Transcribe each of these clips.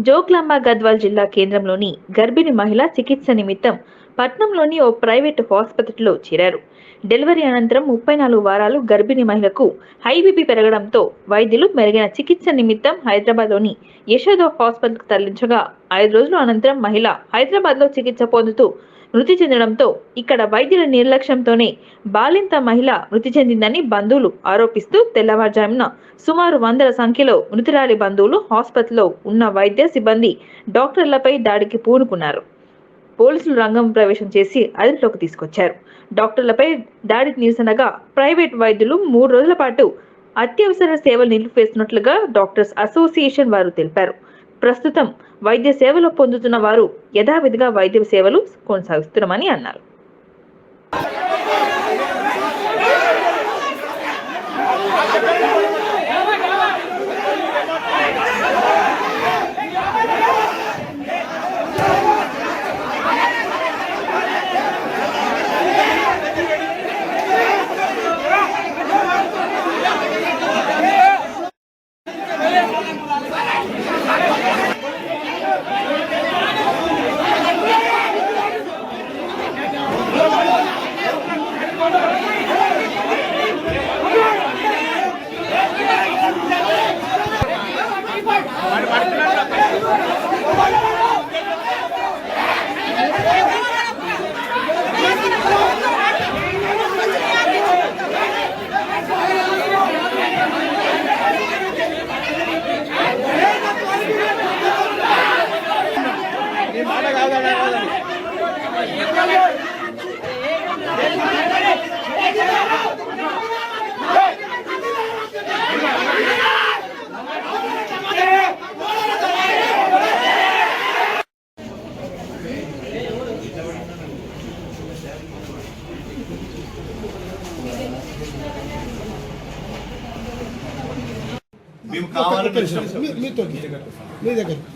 జోగులాంబ గద్వాల్ జిల్లా కేంద్రంలోని గర్భిణీ మహిళ చికిత్స నిమిత్తం పట్నంలోని ఓ ప్రైవేటు ఆసుపత్రిలో చేరారు. డెలివరీ అనంతరం 34 వారాలు గర్భిణీ మహిళకు హై బీపీ పెరగడంతో వైద్యులు మెరుగైన చికిత్స నిమిత్తం హైదరాబాద్లోని యశోద హాస్పిటల్కు తరలించగా 5 రోజుల అనంతరం మహిళ హైదరాబాద్లో చికిత్స పొందుతూ మృతి చెందడంతో ఇక్కడ వైద్యుల నిర్లక్ష్యంతోనే బాలింత మహిళ మృతి చెందిందని బంధువులు ఆరోపిస్తూ తెల్లవారుజామున సుమారు వందల సంఖ్యలో మృతురాలి బంధువులు హాస్పిటల్లో ఉన్న వైద్య సిబ్బంది డాక్టర్లపై దాడికి పూనుకున్నారు. పోలీసులు రంగం ప్రవేశం చేసి అదుపులోకి తీసుకొచ్చారు. డాక్టర్లపై దాడికి నిరసనగా ప్రైవేట్ వైద్యులు 3 రోజుల పాటు అత్యవసర సేవలు నిలిపివేస్తున్నట్లుగా డాక్టర్స్ అసోసియేషన్ వారు తెలిపారు. ప్రస్తుతం వైద్య సేవలు పొందుతున్న వారు యథావిధిగా వైద్య సేవలు కొనసాగిస్తున్నామని అన్నారు.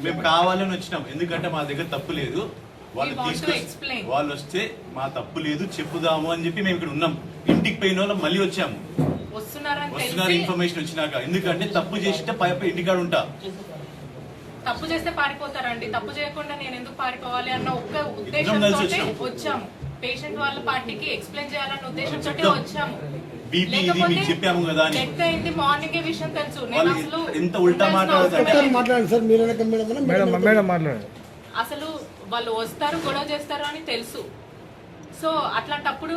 మేము కావాలని వచ్చినాం ఎందుకంటే మా దగ్గర తప్పు లేదు. వాళ్ళు వస్తే మా తప్పు లేదు చెప్పుదాము అని చెప్పి మేము ఇక్కడ ఉన్నాం. ఇంటికి పోయిన వాళ్ళం మళ్ళీ వచ్చాము. వస్తున్నారు ఇన్ఫర్మేషన్ వచ్చినాక. ఎందుకంటే తప్పు చేసింటే ఇంటికాడ ఉంటా. తప్పు చేస్తే పారిపోతారండి. తప్పు చేయకుండా నేను ఎందుకు పారిపోవాలి అన్న ఒక్క ఉద్దేశంతో వచ్చాము. పేషెంట్ వాళ్ళ పార్టీకి ఎక్స్ప్లెయిన్ చేయాలన్న ఉద్దేశంతో వచ్చాము. చెప్పాము కదా మార్నింగ్ విషయం తెలుసు. ఎంత ఉల్టా అసలు వాళ్ళు వస్తారు గొడవ చేస్తారు అని తెలుసు. సో అట్లాంటప్పుడు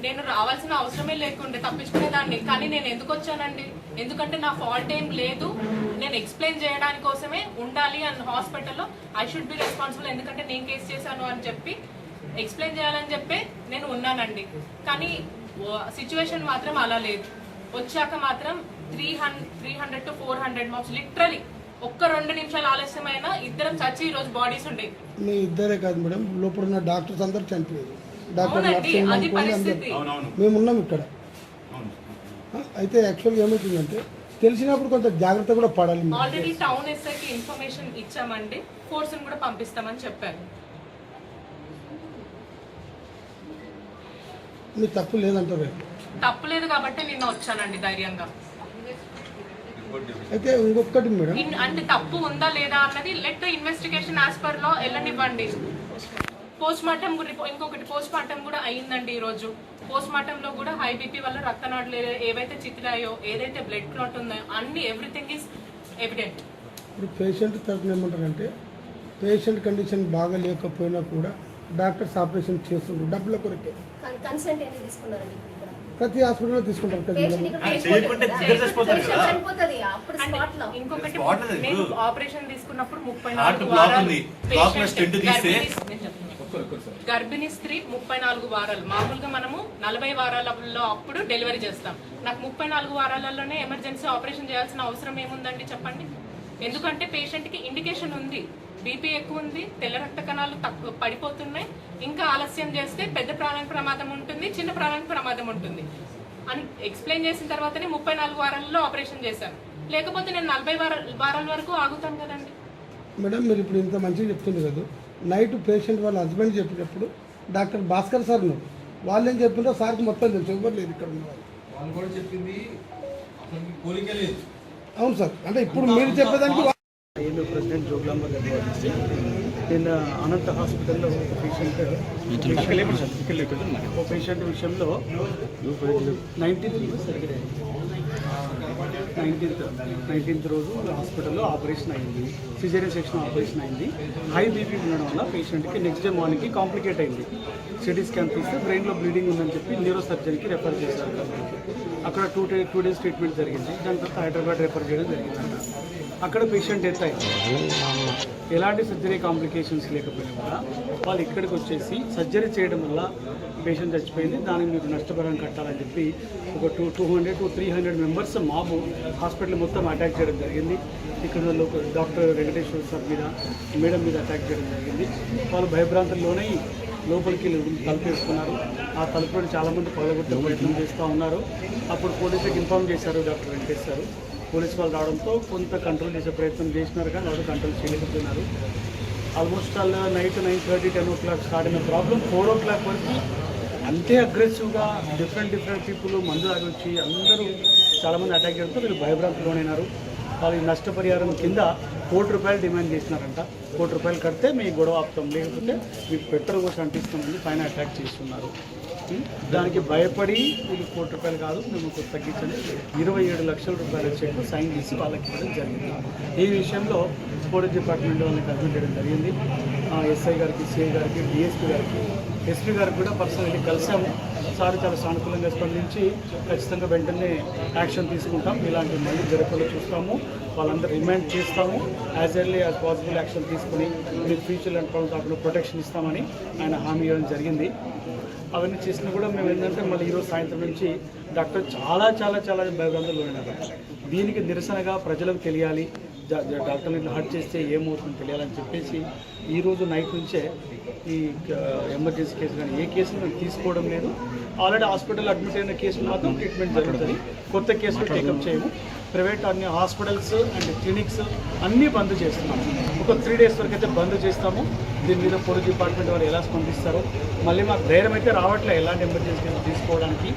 నేను రావాల్సిన అవసరమే లేకుండే, తప్పించుకునేదాన్ని. కానీ నేను ఎందుకు వచ్చానండి? ఎందుకంటే నా ఫాల్ట్ ఏం లేదు. నేను ఎక్స్ప్లెయిన్ చేయడానికి కోసమే ఉండాలి అని హాస్పిటల్లో ఐ షుడ్ బి రెస్పాన్సిబుల్. ఎందుకంటే నేను కేసు చేశాను అని చెప్పి ఎక్స్ప్లెయిన్ చేయాలని చెప్పి నేను ఉన్నానండి. కానీ సిచ్యువేషన్ మాత్రం అలా లేదు. వచ్చాక మాత్రం 300 to 400 మాప్స్ లిటరలీ ఒక్క 2 నిమిషాలు ఆలస్యమైన ఇద్దరం చచ్చి ఈ రోజు బాడీస్ ఉండే. మీ ఇద్దరే కాదు మేడం, లోపల ఉన్న డాక్టర్స్ అందరూ చనిపోయారు. మేము ఉన్నాం ఇక్కడ. అయితే యాక్చువల్గా ఏమవుతుందంటే తెలిసినప్పుడు కొంత జాగ్రత్త కూడా పడాలి. ఆల్రెడీ టౌన్ ఎస్ఐకి ఇన్ఫర్మేషన్ ఇచ్చామండి. ఫోర్స్ కూడా పంపిస్తామని చెప్పారు. మీ తప్పు లేదంటారు. తప్పు లేదు కాబట్టి నిన్న వచ్చానండి ధైర్యంగా. అయితే ఇంకొకటి మేడం, అంటే తప్పు ఉందా లేదా అన్నది లెట్ ఇన్వెస్టిగేషన్ యాజ్ పర్ లో వెళ్ళనివ్వండి. పోస్ట్ మార్టం ఇంకొకటి పోస్ట్ మార్టం కూడా అయ్యిందండి. ఈ రోజు పోస్ట్ మార్టం లో కూడా హై బీపీ వల్ల రక్తనాడులు ఏవైతే చితిలాయో, ఏదైతే బ్లడ్ క్లాట్ ఉందో అన్ని ఎవ్రీథింగ్ ఈస్ ఎవిడెంట్. ఇప్పుడు పేషెంట్ తరఫున ఏమంటారంటే పేషెంట్ కండిషన్ బాగా లేకపోయినా కూడా డాక్టర్స్ ఆపరేషన్ చేస్తున్నారు డబ్బుల కొరకే. ప్రతి హాస్పిటల్లో తీసుకుంటారు కదా. ఇంకొకటి ఆపరేషన్ తీసుకున్నప్పుడు 34 గర్భిణీ స్త్రీ 34 వారాలు. మామూలుగా మనము 40 వారాలలో అప్పుడు డెలివరీ చేస్తాం. నాకు 34 వారాలలోనే ఎమర్జెన్సీ ఆపరేషన్ చేయాల్సిన అవసరం ఏముందండి చెప్పండి? ఎందుకంటే పేషెంట్ కి ఇండికేషన్ ఉంది, బీపీ ఎక్కువ ఉంది, తెల్ల రక్త కణాలు పడిపోతున్నాయి, ఇంకా ఆలస్యం చేస్తే పెద్ద ప్రాణానికి ప్రమాదం ఉంటుంది, చిన్న ప్రాణానికి ప్రమాదం ఉంటుంది అని ఎక్స్ప్లెయిన్ చేసిన తర్వాతనే 34 వారాలలో ఆపరేషన్ చేశాను. లేకపోతే నేను 40 వారాల వరకు ఆగుతాను కదండి. మేడం మీరు ఇప్పుడు ఇంత మంచిగా చెప్తుంది కదా, నైట్ పేషెంట్ వాళ్ళ హస్బెండ్ చెప్పినప్పుడు డాక్టర్ భాస్కర్ సార్ ఉన్నారు, వాళ్ళు ఏం చెప్పిందో సార్కి మొత్తం తెలుసు, ఎవరు లేదు ఇక్కడ ఉన్న వాళ్ళు కూడా చెప్పింది. అవును సార్, అంటే ఇప్పుడు మీరు చెప్పేదానికి ఏఎంఏ ప్రెసిడెంట్ జోగులాంబ గద్వాల్. నిన్న అనంత హాస్పిటల్లో ఒక పేషెంట్ విషయంలో 19th రోజు హాస్పిటల్లో ఆపరేషన్ అయింది. సిజేరియన్ సెక్షన్ ఆపరేషన్ అయింది. హై బీపీ ఉండడం వల్ల పేషెంట్కి నెక్స్ట్ డే మార్నింగ్కి కాంప్లికేట్ అయింది. సిటీ స్కాన్ తీస్తే బ్రెయిన్లో బ్లీడింగ్ ఉందని చెప్పి న్యూరో సర్జరీకి రెఫర్ చేశారు కాబట్టి అక్కడ 2 days ట్రీట్మెంట్ జరిగింది. దాని తర్వాత హైదరాబాద్ రెఫర్ చేయడం జరిగిందంట. అక్కడ పేషెంట్ డెత్ అయింది. ఎలాంటి సర్జరీ కాంప్లికేషన్స్ లేకపోయినా కూడా వాళ్ళు ఇక్కడికి వచ్చేసి సర్జరీ చేయడం వల్ల పేషెంట్ చచ్చిపోయింది. దానికి మీకు నష్టపరిహారం కట్టాలని చెప్పి ఒక 200 to 300 మెంబర్స్ మాబు హాస్పిటల్ మొత్తం అటాక్ చేయడం జరిగింది. ఇక్కడ డాక్టర్ వెంకటేశ్వర సార్ మీద మేడం మీద అటాక్ చేయడం జరిగింది. వాళ్ళు భయభ్రాంతుల్లోనే లోపలికి తలుపు వేసుకున్నారు. ఆ తలుపులో చాలామంది పగలగొట్టే ప్రయత్నం చేస్తూ ఉన్నారు. అప్పుడు పోలీసులకు ఇన్ఫార్మ్ చేశారు డాక్టర్ వెంకటేష్ సార్. పోలీసు వాళ్ళు రావడంతో కొంత కంట్రోల్ చేసే ప్రయత్నం చేసినారు, కానీ వాళ్ళు కంట్రోల్ చేయలేకపోతున్నారు. Almost all night 9:30, 10 o'clock start అయిన ప్రాబ్లం 4 o'clock వరకు అంతే అగ్రెసివ్గా డిఫరెంట్ పీపుల్ మందు తాగొచ్చి అందరూ చాలామంది అటాక్ చేయడంతో వీళ్ళు భయభ్రాంతులోనైనారు. వాళ్ళు నష్టపరిహారం కింద ₹1,00,00,000 డిమాండ్ చేసినారంట. ₹1,00,00,000 కడితే మీ గొడవ ఆపుతాం, లేకపోతే మీకు పెట్రోల్ కోసం అంటిస్తామని పైన అటాక్ చేస్తున్నారు. దానికి భయపడి వీళ్ళు ₹1,00,00,000 కాదు, మేము తగ్గించండి, ₹27 లక్షల చెక్ సైన్ చేసి వాళ్ళకి ఇవ్వడం జరిగింది. ఈ విషయంలో పోలీస్ డిపార్ట్మెంట్ వాళ్ళని కన్సల్ట్ చేయడం జరిగింది. ఎస్ఐ గారికి, సిఐ గారికి, డిఎస్పీ గారికి, ఎస్పీ గారికి కూడా పర్సనల్లీ కలిసాము. సార్ చాలా సానుకూలంగా స్పందించి ఖచ్చితంగా వెంటనే యాక్షన్ తీసుకుంటాం, ఇలాంటి మళ్ళీ జరగకుండా చూస్తాము, వాళ్ళందరూ రిమైండ్ చేస్తాము, as early as possible action తీసుకుని మీకు ఫ్యూచర్ అండ్ ప్రాబ్లమ్ కాకుండా ప్రొటెక్షన్ ఇస్తామని ఆయన హామీ ఇవ్వడం జరిగింది. అవన్నీ చేసినా కూడా మేము ఏంటంటే మళ్ళీ ఈరోజు సాయంత్రం నుంచి డాక్టర్ చాలా భయభ్రాంతులు ఉన్నారు. దీనికి నిరసనగా ప్రజలకు తెలియాలి, డాక్టర్ని ఇట్లా హర్ట్ చేస్తే ఏమవుతుందో తెలియాలని చెప్పేసి ఈరోజు నైట్ నుంచే ఈ ఎమర్జెన్సీ కేసు కానీ ఏ కేసులు మేము తీసుకోవడం లేదు. ఆల్రెడీ హాస్పిటల్ అడ్మిట్ అయిన కేసులు మాత్రం ట్రీట్మెంట్ జరుగుతుంది. కొత్త కేసులు టేకప్ చేయము. ప్రైవేట్ అన్ని హాస్పిటల్స్ అండ్ క్లినిక్స్ అన్నీ బంద్ చేస్తున్నాము. ఒక 3 days వరకు అయితే బంద్ చేస్తాము. దీని మీద పోలీస్ డిపార్ట్మెంట్ వారు ఎలా స్పందిస్తారో, మళ్ళీ మాకు ధైర్యం అయితే రావట్లేదు ఎలాంటి ఎమర్జెన్సీ కేసులు తీసుకోవడానికి.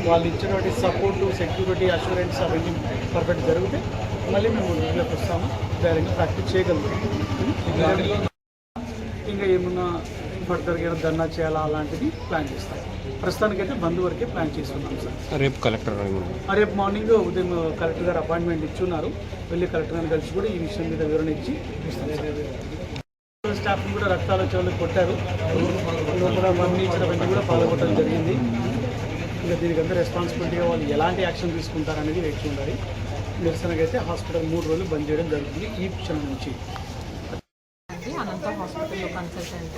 వాళ్ళు ఇచ్చినటువంటి సపోర్టు, సెక్యూరిటీ, అష్యూరెన్స్ అవన్నీ పర్ఫెక్ట్ జరిగితే మళ్ళీ మేము డ్యూటీలోకి వస్తాము, ధైర్యంగా ప్రాక్టీస్ చేయగలుగుతాం. ఇంకా ఏమన్నా ఫర్దర్గా ధర్నా చేయాలా అలాంటిది ప్లాన్ చేస్తాం. ప్రస్తుతానికైతే బంద్ వరకే ప్లాన్ చేస్తున్నాం సార్. రేపు మార్నింగ్ ఉదయం కలెక్టర్ గారు అపాయింట్మెంట్ ఇచ్చున్నారు. వెళ్ళి కలెక్టర్ గారిని కలిసి కూడా ఈ విషయం మీద వివరణ ఇచ్చి ఇస్తాం. స్టాఫ్ని కూడా రక్తాలోచనలు కొట్టారు. లోపల మంది ఇచ్చినవన్నీ కూడా పాల్గొనడం జరిగింది. ఇంకా దీనికంతా రెస్పాన్సిబిలిటీగా వాళ్ళు ఎలాంటి యాక్షన్ తీసుకుంటారనేది వేచి ఉండాలి. నిరసనగా అయితే హాస్పిటల్ 3 రోజులు బంద్ చేయడం జరుగుతుంది ఈ క్షణం నుంచి. అనంత హాస్పిటల్లో కన్సల్టెంట్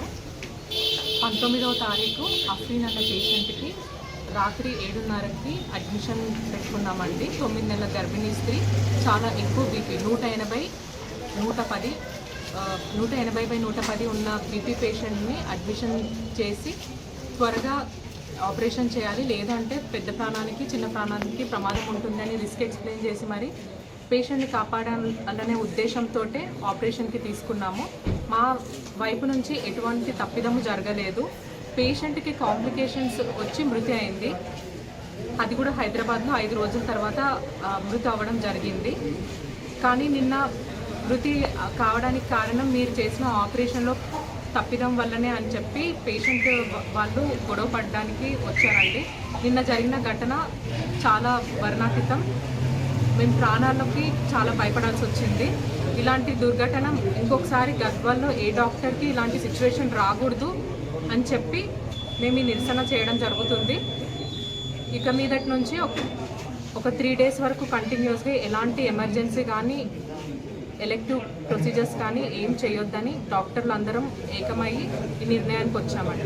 19వ తారీఖు అఫ్రీన్ అనే పేషెంట్కి రాత్రి 7:30కి అడ్మిషన్ పెట్టుకున్నామండి. 9 నెలల గర్భిణీ స్త్రీ, చాలా ఎక్కువ బీపీ 180/110 ఉన్న బీపీ పేషెంట్ని అడ్మిషన్ చేసి త్వరగా ఆపరేషన్ చేయాలి, లేదంటే పెద్ద ప్రాణానికి చిన్న ప్రాణానికి ప్రమాదం ఉంటుందని రిస్క్ ఎక్స్ప్లెయిన్ చేసి మరి పేషెంట్ని కాపాడాలనే ఉద్దేశంతో ఆపరేషన్కి తీసుకున్నాము. మా వైపు నుంచి ఎటువంటి తప్పిదము జరగలేదు. పేషెంట్కి కాంప్లికేషన్స్ వచ్చి మృతి అయింది. అది కూడా హైదరాబాద్లో 5 రోజుల తర్వాత మృతి అవ్వడం జరిగింది. కానీ నిన్న మృతి కావడానికి కారణం మీరు చేసిన ఆపరేషన్లో తప్పిదం వల్లనే అని చెప్పి పేషెంట్ వాళ్ళు గొడవ పడడానికి వచ్చారండి. నిన్న జరిగిన ఘటన చాలా వర్ణాతీతం. మేము ప్రాణాలకి చాలా భయపడాల్సి వచ్చింది. ఇలాంటి దుర్ఘటన ఇంకొకసారి గద్వాల్లో ఏ డాక్టర్కి ఇలాంటి సిచ్యువేషన్ రాకూడదు అని చెప్పి మేము ఈ నిరసన చేయడం జరుగుతుంది. ఇక మీదటి నుంచి ఒక 3 days వరకు కంటిన్యూస్గా ఎలాంటి ఎమర్జెన్సీ కానీ ఎలెక్టివ్ ప్రొసీజర్స్ కానీ ఏం చేయొద్దని డాక్టర్లు అందరం ఏకమయ్యి ఈ నిర్ణయానికి వచ్చామండి.